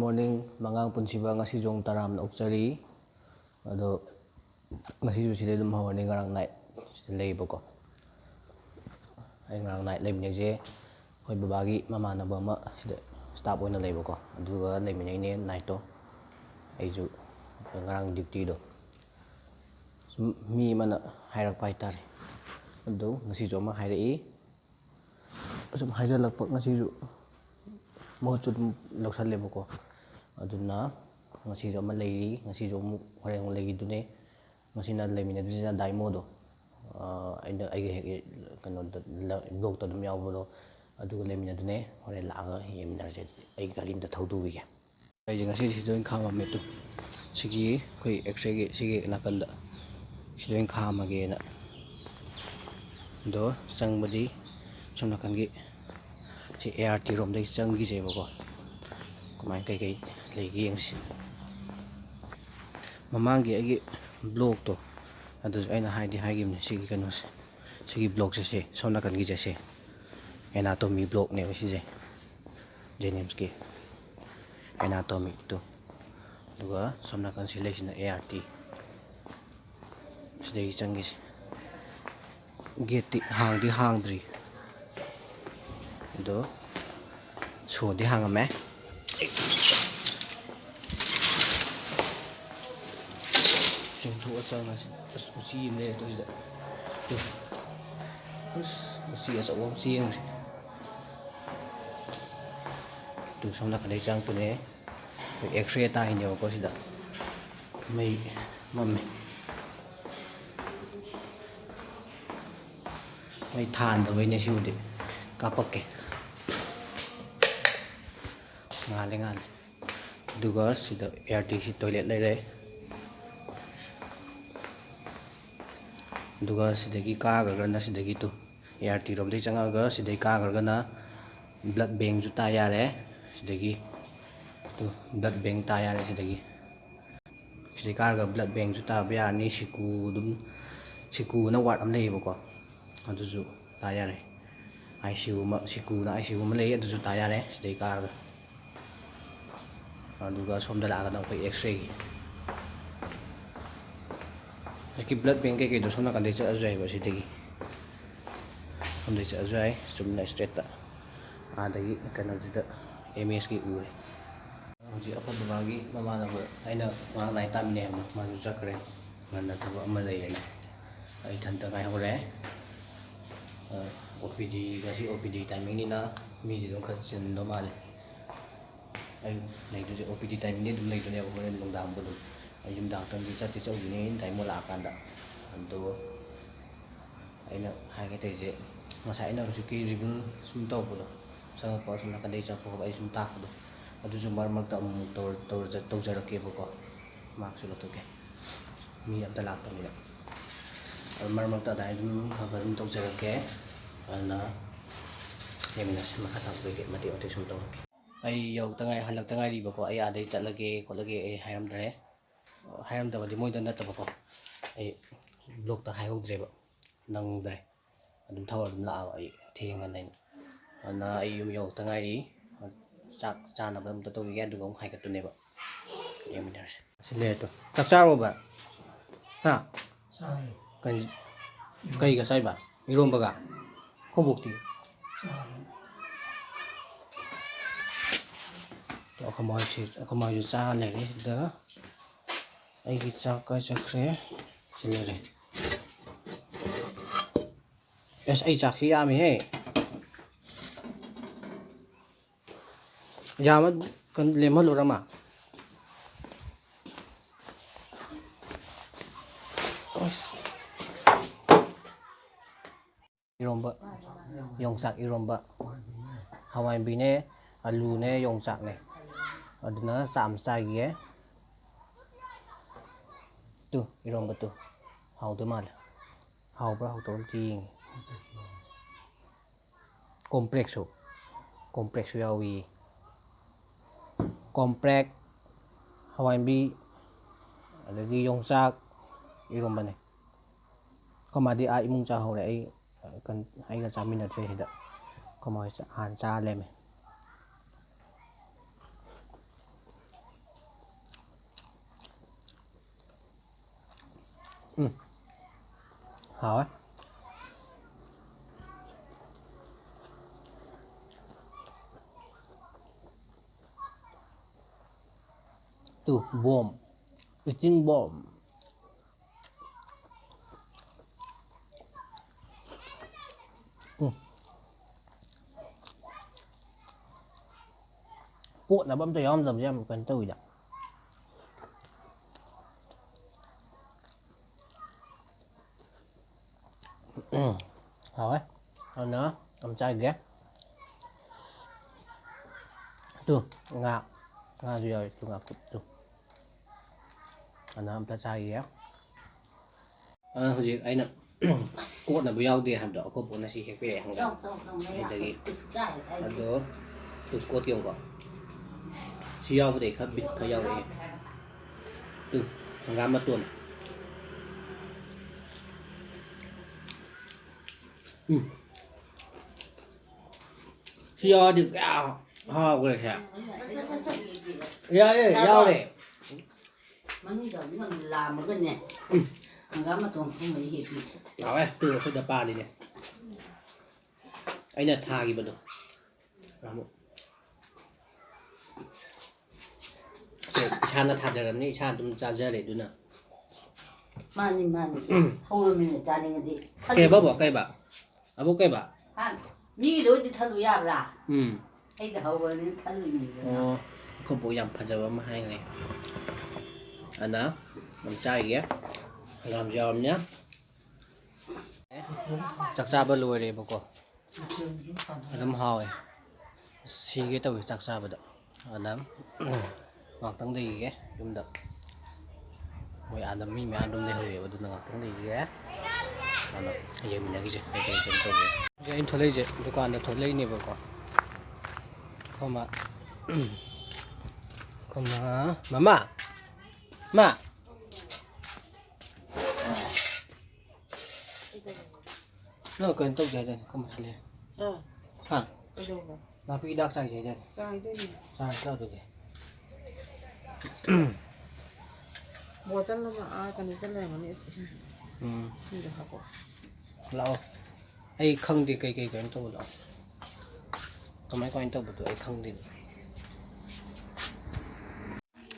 morning, mangang punsiba ngasi jong taram na ukjari. Ado ngasi ju sida dum hawani ngarang night sida leibako. Ay ngarang night leibne je khoi babagi mamanaba ma sida staff oina leibako. Aduga leimine ne night to. Ay ju ngarang duty do. Mi mana hairak pai tare. Ado ngasi jo ma hairai. Asum haijalak pak ngasi ju mahut chu dum loksal lebako. Aduna ngasi jo ma leiri ngasi jo mu horeng leigi dune ngasi na leimine du sida daimo do. Aina ai kano blog to dum yawbo aduga leimine dune hore laaga yeminarje ai galim da thaudu wi. Ai ngasi si join khama metu. Sigi khoi x-ray gi sigi nakanda. Si join khama ge na. Do sangbadi somna kangi si ART rom dai changi je bako. Kumai kai leigi yengsi. Mamangi agi blog to adu aina haidi haigimne sigi kano se sigi blog se somna kangi je se anatomy blog ne si je Jenimski anatomy to duga somna kan selection ART sidai changi se gate hangdri do so di hangame Jungtu asal nasi usi ne to sida usi asa om sieng tu somna kadai chang pune x-ray ta inyo ko sida mai mamme mai than da ne siude kapakke ngale duga sida RTC toilet leire duga sidagi kagargana sidagi tu ART rom dei changaga sidai kagargana blood bank ju ta yare sidagi tu blood bank ta yare sidagi sidai kaga blood bank ju ta ba ni siku dum siku na ward am leibako adu ju ta yare ICU ma siku na ICU ma lei adu ju ta yare sidai kaga aduga somda laga na khoi x-ray ki blood bank ke do somna kan dei cha ajai ba sidagi somdai cha ajai sumna straight ta adagi kana jida MS ki ure ji apa babagi mama na ba aina ma nai tam ne ma ju chakre ngana thaba ama leina ai thanta kai hore OPD ga si OPD timing ni na mi ji dong khat sin no male ai nei du OPD timing ni dum nei du ne ba hore dong dam bu ai yum dang tang di chati chau ni dai mo la kan da ando aina hai cái je ngasai na ju ki ribun sum taw bu sang pa sum na kan dei cha ko ai sum ta bu adu ju mar mak ta tor jarak ke bu ko mak su lo to ke mi am ta lak ta ni mar mak ta dai ju ha ga tor jarak ke na yemina se ma khata bu ke mati ote sum taw ke ai yau ta ngai halak ta ngai ri ba ko ai adai chat lage ko lage ai hairam dare hairam da ba di moi da na ta ba ko ai blog ta hai hok dre ba nang dre adum thawar dum la ai thenga nei ana ai yum yau ta ngai ri chak cha na bam ta to ge du gong hai ka tu ne ba yemina sile to chak cha ro ba ha sai kan kai ga sai ba irom ba ga ko buk ti to khamai ju cha le ni da ai gi cha ka chakre sile re es ai chak hi ami he yama kan lemal urama iromba yongsak iromba hawai bi ne alu ne yongsak ne aduna sam sai ge tu iromba tu hau tu mal hau bra hau tom ting complex yawi complex hawai bi adagi yongsak iromba ne komadi a imung cha hore ai kan ai ga chamin na thre hida komai han cha leme Hảo ấy. Từ bom, eating bom. Cuộn là bấm tay om dầm em cần từ nhỉ. Hảo ấy. Còn nữa, cầm chai ghé. Tuh, ngạ gì rồi, tuh ngạ cụt tuh. Anh ta chai ghé. Hꯧꯖꯤꯛ ꯑꯩꯅ ꯀꯣꯠꯅꯕ ꯌꯥꯎꯗꯦ ꯍꯥꯏꯕꯗꯣ ꯑꯩꯈꯣꯏ ꯄꯣꯠꯅ ꯁꯤ ꯍꯦꯛꯄꯤꯔꯛꯑꯦ ꯍꯪꯒꯥꯝ ꯑꯗꯒꯤ ꯑꯗꯣ two coat ꯌꯦꯡꯉꯨꯀꯣ ꯁꯤ ꯌꯥꯎꯕꯗꯩ ꯈꯔ ꯕꯤꯠ ꯈꯔ ꯌꯥꯎꯔꯛꯑꯦ ꯇꯨ ꯍꯪꯒꯥꯝ ꯃꯇꯣꯟ ꯁꯤ ꯌꯥꯎꯔꯗꯤ ꯀꯌꯥ ꯍꯥꯎꯈ꯭ꯔꯦ ꯁꯦ ꯌꯥꯔꯦ ꯌꯥꯎꯔꯦ ꯃꯅꯨꯡꯗ ꯂꯥꯝꯃꯒꯅꯦ ꯍꯪꯒꯥꯝ ꯃꯇꯣꯟ ꯊꯣꯡꯕꯗꯤ ꯍꯦꯛꯄꯤ ꯍꯥꯎꯋꯦ ꯇꯨ ꯑꯩꯈꯣꯏꯗ ꯄꯥꯜꯂꯤꯅꯦ ꯑꯩꯅ ꯊꯥꯈꯤꯕꯗꯣ ꯑꯃꯨꯛ 이샤나 타자라니 이샤 좀 짜자래 누나 많이 허우면 짜내는데 깨봐 뭐 깨봐 아버 깨봐 미기도 어디 탈로 야브라 해도 허우는 탈로니 그거 양 파자바 뭐 하네 아나 남자이게 감자음냐 짝사바 로이래 보고 아담 하오에 시게 또 짝사바도 아담 ngọt đi ghé đúng được mỗi ăn đấm mình ăn đấm này hơi và đúng là ngọt đi ghé à nó giờ mình cái gì cái tôi giờ anh thôi lấy gì tôi còn được thôi lấy này vào còn không mà mama ma nó cần tôi chạy đây không phải lên hả là phi đặc sai chạy đây sai sao được Buat lo mah kan itu lah mana sih. Sudah aku. Lão, ai không thì cái anh tôi lão. Có mấy con anh tôi bảo tụi ai không thì.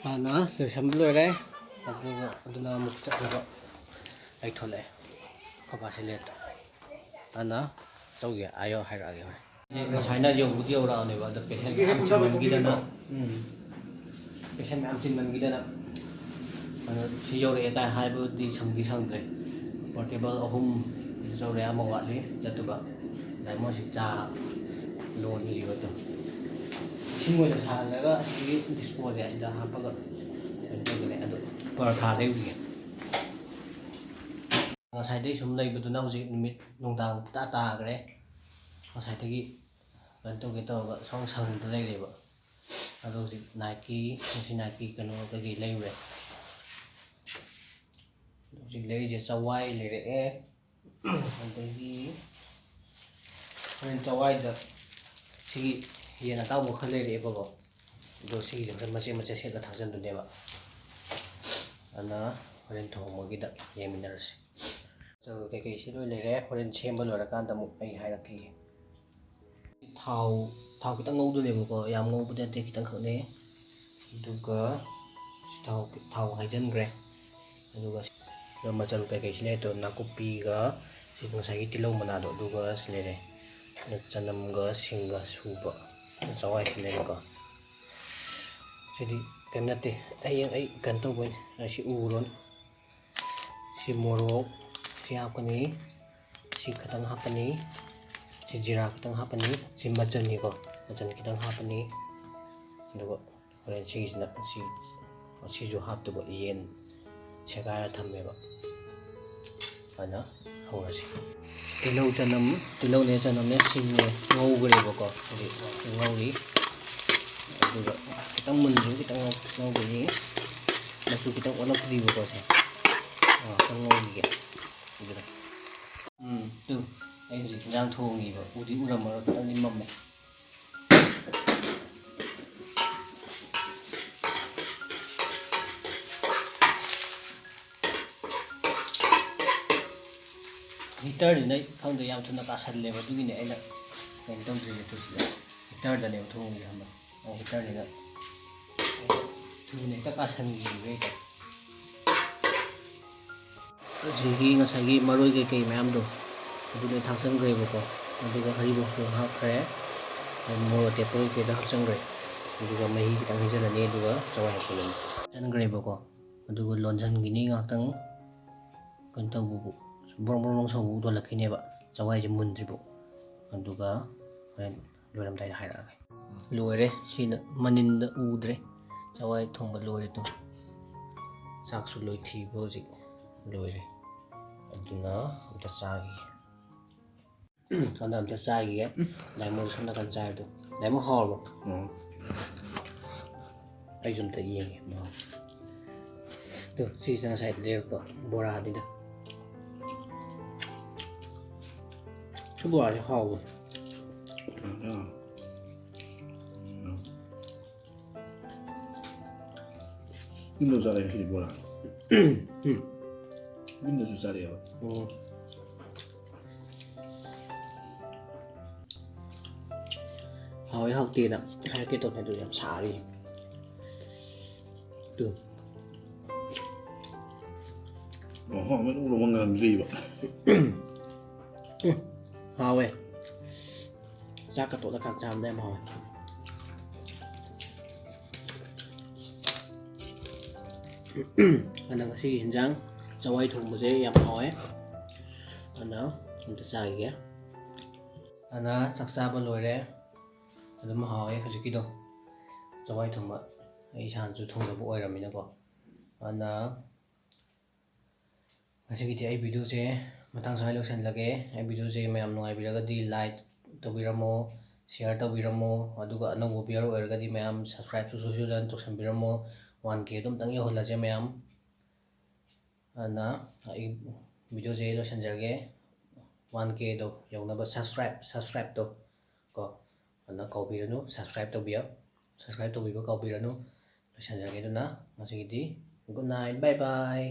Nó rồi sắm rồi đấy. Nó một trận rồi. Ai thôi lại. Có bà sẽ lên. Nó đâu kìa ai ở hay là gì rồi. Nó sai nó dùng tiêu rồi này vào được cái xem ăn chín mình kia đó. cái xem ăn chín mình kia đó. 시 요리에 다 하이브디 성기 상들 포르테이블 어홈 저래 먹어리 저도가 나뭐 식자 논이 이것도 신문에 살다가 이 디스포즈 하시다 하다가 이렇게 아도 버타 되게 사이드에 좀 레이브도 나오지 밋 농당 따따 그래 사이드기 런토게 또 성성도 레이브 아도 나이키 무슨 나이키 그노 그게 레이브 Leite Chawai Leite adagi Chawai da si yena taw mo khale re ba go do si je mache se la thangjan du deba ana horen thong mo gi da yeminarase so ke si loi lere horen chemba lora kan da mu ai hai rakhi thau kitang ngau du le ba go yam ngau bu da te kitang khone duga thau hai jan gre duga rồi mà chân cái này tôi nấu copy cái thì cũng sai cái tilo mà nào được cái này này chân nằm cái xinh cái super cháu ai này cái thì cái này thì ai cần tôi quên si u luôn si moro si hấp cái này si cái tang hấp cái này si jira cái tang hấp cái này si macan này có macan cái tang hấp cái này rồi cái si là si jo hấp tôi gọi yen 세가야 탐매봐 아나 하오라지 tilau chanam tilau ne chanam ne sing ngau gre bako ngau ri aduga kitang munju kitang ngau gre masu kitang olak di bako se ngau gi aduga tu ai ji jang thong gi ba udi uram ma kitang ni mamme ꯍꯤꯇꯔꯗꯨꯅ ꯈꯪꯗꯦ ꯌꯥꯝ ꯊꯨꯅ ꯀꯥꯁꯜꯂꯦꯕ ꯑꯗꯨꯒꯤꯅꯦ ꯑꯩꯅ ꯀꯩꯅꯣ ꯇꯧꯗ꯭ꯔꯤꯁꯦ ꯇꯨꯁꯤꯗ ꯍꯤꯇꯔꯗꯅꯦꯕ ꯊꯣꯡꯉꯤꯁꯦ ꯈꯪꯕ ꯍꯤꯇꯔꯁꯤꯗ ꯊꯨꯅ ꯍꯦꯛꯇ ꯀꯥꯁꯟꯈꯤꯕ ꯍꯦꯛꯇ ꯑꯁꯤꯒꯤ ꯉꯁꯥꯏꯒꯤ ꯃꯔꯣꯏ ꯀꯩꯀꯩ ꯃꯌꯥꯝꯗꯣ ꯑꯗꯨꯗ ꯊꯥꯛꯆꯟꯈ꯭ꯔꯦꯕꯀꯣ ꯑꯗꯨꯒ ꯍꯔꯤꯕꯣꯞꯁꯨ ꯍꯥꯞꯈ꯭ꯔꯦ ꯃꯣꯔꯣꯛ ꯑꯇꯦꯛꯄ ꯀꯩꯀꯩꯗ ꯍꯥꯞꯆꯟꯈ꯭ꯔꯦ ꯑꯗꯨꯒ ꯃꯍꯤ ꯈꯤꯇꯪ ꯍꯩꯖꯤꯜꯂꯅꯤ ꯑꯗꯨꯒ ꯆꯋꯥꯏ ꯍꯥꯞꯆꯤꯜꯂꯅꯤ ꯍꯥꯞꯆꯟꯈ꯭ꯔꯦꯕꯀꯣ ꯑꯗꯨꯒ ꯂꯣꯟझꯟꯈꯤꯅꯤ ꯉꯥꯛꯇꯪ ꯀꯩꯅꯣ ꯇꯧꯕꯕꯨ ꯕ꯭ꯔꯣꯡ ꯕ꯭ꯔꯣꯡ ꯁꯧꯕ ꯎꯗꯣꯜꯂꯛꯈꯤꯅꯦꯕ ꯆꯋꯥꯏꯁꯦ ꯃꯨꯟꯗ꯭ꯔꯤꯕꯧ ꯑꯗꯨꯒ ꯍꯣꯔꯦꯟ ꯂꯣꯏꯔꯝꯗꯥꯏꯗ ꯍꯥꯏꯔꯛꯑꯒꯦ ꯂꯣꯏꯔꯦ ꯁꯤꯅ ꯃꯅꯤꯟꯗ ꯎꯗ꯭ꯔꯦ ꯆꯋꯥꯏ ꯊꯣꯡꯕ ꯂꯣꯏꯔꯦ ꯇꯨ ꯆꯥꯛꯁꯨ ꯂꯣꯏꯊꯤꯕ ꯍꯧꯖꯤꯛ ꯂꯣꯏꯔꯦ ꯑꯗꯨꯅ ꯑꯝꯇ ꯆꯥꯈꯤꯒꯦ ꯑꯗꯨꯅ ꯑꯝꯇ ꯆꯥꯈꯤꯒꯦ ꯗꯥꯏꯃꯣꯟ ꯁꯣꯝ ꯅꯥꯀꯟ ꯆꯥꯏꯗꯣ ꯗꯥꯏꯃꯣꯟ ꯍꯥꯎꯔꯕꯣ ꯑꯩꯁꯨ ꯑꯝꯇ ꯌꯦꯡꯒꯦ ꯃꯍꯥꯎ ꯇꯨ ꯁꯤꯁꯦ ꯉꯁꯥꯏ ꯂꯩꯔꯛꯄ ꯕꯣꯔꯥꯅꯤꯗ ꯁꯤ ꯕꯣꯔꯥꯁꯦ ꯍꯥꯎꯕ Yun daw sa kaya si Bola. Yun daw sa kaya. Hawai hawti na. Kaya kito na doon yung sari. Ito. May ulo mga Andre ba? Hawai. Saka to na kagsam na yung hawai. Ano kasi hinjang chawai thongbase yam hawe ana amta saige ana chaksaba loire adum hawe hujiki do chawai thongba ai sanju thongba oiramina ko ana ngasi gi ai video je matang sai lotion lage ai video je mayam nungai biraga di like tobiramo share tobiramo aduga anong biar oirga di mayam subscribe to social dan to sambiramo 1K ꯑꯗꯨꯝ ꯇꯪ ꯌꯧꯍꯜꯂꯁꯦ ꯃꯌꯥꯝ ꯑꯗꯨꯅ ꯑꯩ ꯚꯤꯗꯤꯑꯣꯁꯦ ꯂꯣꯏꯁꯤꯟꯖꯔꯒꯦ 1Kꯗꯣ ꯌꯧꯅꯕ ꯁꯕꯁꯀ꯭ꯔꯥꯏꯕꯇꯣ ꯀꯣ ꯑꯗꯨꯅ ꯀꯥꯎꯕꯤꯔꯅꯨ subscribe ꯇꯧꯕꯤꯕ ꯀꯥꯎꯕꯤꯔꯅꯨ ꯂꯣꯏꯁꯤꯟꯖꯔꯒꯦ ꯑꯗꯨꯅ ꯉꯁꯤꯒꯤꯗꯤ ꯒꯨꯗ ꯅꯥꯏꯠ ꯕꯥꯏ ꯕꯥꯏ